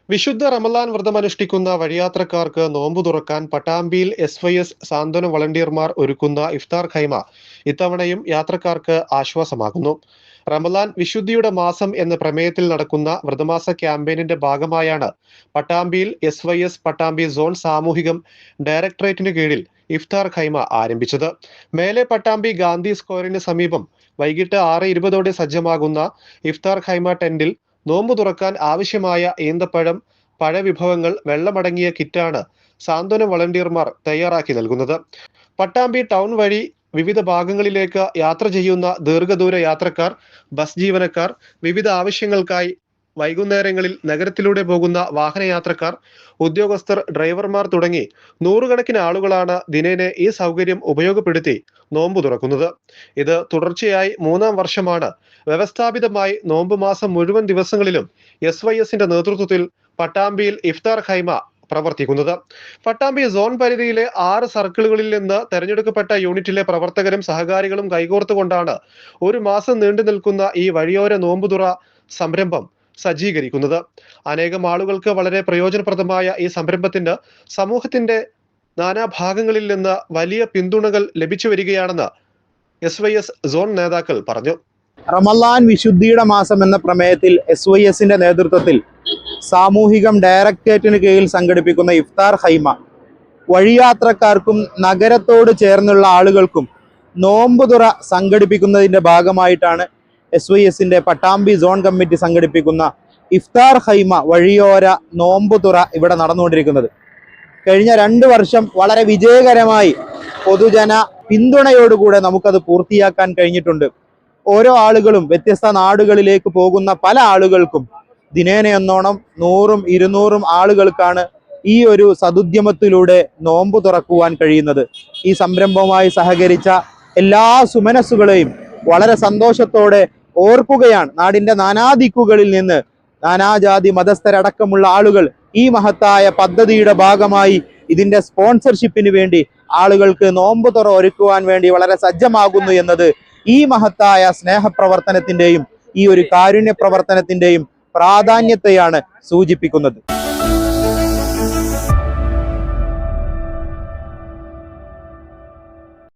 വിശുദ്ധ റമലാൻ വ്രതമനുഷ്ഠിക്കുന്ന വഴിയാത്രക്കാർക്ക് നോമ്പു തുറക്കാൻ പട്ടാമ്പിയിൽ SYS സാന്ത്വന വളണ്ടിയർമാർ ഒരുക്കുന്ന ഇഫ്താർ ഖൈമ ഇത്തവണയും യാത്രക്കാർക്ക് ആശ്വാസമാകുന്നു. റമലാൻ വിശുദ്ധിയുടെ മാസം എന്ന പ്രമേയത്തിൽ നടക്കുന്ന വ്രതമാസ ക്യാമ്പയിനിന്റെ ഭാഗമായാണ് പട്ടാമ്പിയിൽ SYS പട്ടാമ്പി സോൺ സാമൂഹികം ഡയറക്ടറേറ്റിന് കീഴിൽ ഇഫ്താർ ഖൈമ ആരംഭിച്ചത്. മേലെ പട്ടാമ്പി ഗാന്ധി സ്ക്വയറിന് സമീപം വൈകിട്ട് 6:20 സജ്ജമാകുന്ന ഇഫ്താർ ഖൈമ ടെന്റിൽ നോമ്പു തുറക്കാൻ ആവശ്യമായ ഈന്തപ്പഴം, പഴവിഭവങ്ങൾ, വെള്ളമടങ്ങിയ കിറ്റാണ് സാന്ത്വന വളണ്ടിയർമാർ തയ്യാറാക്കി നൽകുന്നത്. പട്ടാമ്പി ടൗൺ വഴി വിവിധ ഭാഗങ്ങളിലേക്ക് യാത്ര ചെയ്യുന്ന ദീർഘദൂര യാത്രക്കാർ, ബസ് ജീവനക്കാർ, വിവിധ ആവശ്യങ്ങൾക്കായി വൈകുന്നേരങ്ങളിൽ നഗരത്തിലൂടെ പോകുന്ന വാഹനയാത്രക്കാർ, ഉദ്യോഗസ്ഥർ, ഡ്രൈവർമാർ തുടങ്ങി നൂറുകണക്കിന് ആളുകളാണ് ദിനേന ഈ സൗകര്യം ഉപയോഗപ്പെടുത്തി നോമ്പ് തുറക്കുന്നത്. ഇത് തുടർച്ചയായി 3-ാം വർഷമാണ് വ്യവസ്ഥാപിതമായി നോമ്പ് മാസം മുഴുവൻ ദിവസങ്ങളിലും SYSന്റെ നേതൃത്വത്തിൽ പട്ടാമ്പിയിൽ ഇഫ്താർ ഖൈമ പ്രവർത്തിക്കുന്നത്. പട്ടാമ്പി സോൺ പരിധിയിലെ 6 സർക്കിളുകളിൽ നിന്ന് തെരഞ്ഞെടുക്കപ്പെട്ട യൂണിറ്റിലെ പ്രവർത്തകരും സഹകാരികളും കൈകോർത്തുകൊണ്ടാണ് ഒരു മാസം നീണ്ടു നിൽക്കുന്ന ഈ വഴിയോര നോമ്പുതുറ സംരംഭം സജ്ജീകരിക്കുന്നത്. അനേകം ആളുകൾക്ക് വളരെ പ്രയോജനപ്രദമായ ഈ സംരംഭത്തിന് സമൂഹത്തിന്റെ നാനാഭാഗങ്ങളിൽ നിന്ന് വലിയ പിന്തുണകൾ ലഭിച്ചു വരികയാണെന്ന് SYS സോൺ നേതാക്കൾ പറഞ്ഞു. റമലാൻ വിശുദ്ധിയുടെ മാസം എന്ന പ്രമേയത്തിൽ SYSന്റെ നേതൃത്വത്തിൽ സാമൂഹികം ഡയറക്ടറേറ്റിന് കീഴിൽ സംഘടിപ്പിക്കുന്ന ഇഫ്താർ ഖൈമ വഴിയാത്രക്കാർക്കും നഗരത്തോട് ചേർന്നുള്ള ആളുകൾക്കും നോമ്പുതുറ സംഘടിപ്പിക്കുന്നതിൻ്റെ ഭാഗമായിട്ടാണ് SYSന്റെ പട്ടാമ്പി സോൺ കമ്മിറ്റി സംഘടിപ്പിക്കുന്ന ഇഫ്താർ ഖൈമ വഴിയോര നോമ്പുതുറ ഇവിടെ നടന്നുകൊണ്ടിരിക്കുന്നത്. കഴിഞ്ഞ 2 വർഷം വളരെ വിജയകരമായി പൊതുജന പിന്തുണയോടുകൂടെ നമുക്കത് പൂർത്തിയാക്കാൻ കഴിഞ്ഞിട്ടുണ്ട്. ഓരോ ആളുകളും വ്യത്യസ്ത നാടുകളിലേക്ക് പോകുന്ന പല ആളുകൾക്കും ദിനേനയെന്നോണം 100-ഉം 200-ഉം ആളുകൾക്കാണ് ഈ ഒരു സദുദ്യമത്തിലൂടെ നോമ്പ് തുറക്കുവാൻ കഴിയുന്നത്. ഈ സംരംഭവുമായി സഹകരിച്ച എല്ലാ സുമനസ്സുകളെയും വളരെ സന്തോഷത്തോടെ ഓർക്കുകയാണ്. നാടിൻ്റെ നാനാദിക്കുകളിൽ നിന്ന് നാനാജാതി മതസ്ഥരടക്കമുള്ള ആളുകൾ ഈ മഹത്തായ പദ്ധതിയുടെ ഭാഗമായി ഇതിൻ്റെ സ്പോൺസർഷിപ്പിന് വേണ്ടി ആളുകൾക്ക് നോമ്പ് തുറ ഒരുക്കുവാൻ വേണ്ടി വളരെ സജ്ജമാകുന്നു എന്നത് ഈ മഹത്തായ സ്നേഹപ്രവർത്തനത്തിൻ്റെയും ഈ ഒരു കാരുണ്യ പ്രവർത്തനത്തിൻ്റെയും പ്രാധാന്യത്തെയാണ് സൂചിപ്പിക്കുന്നത്.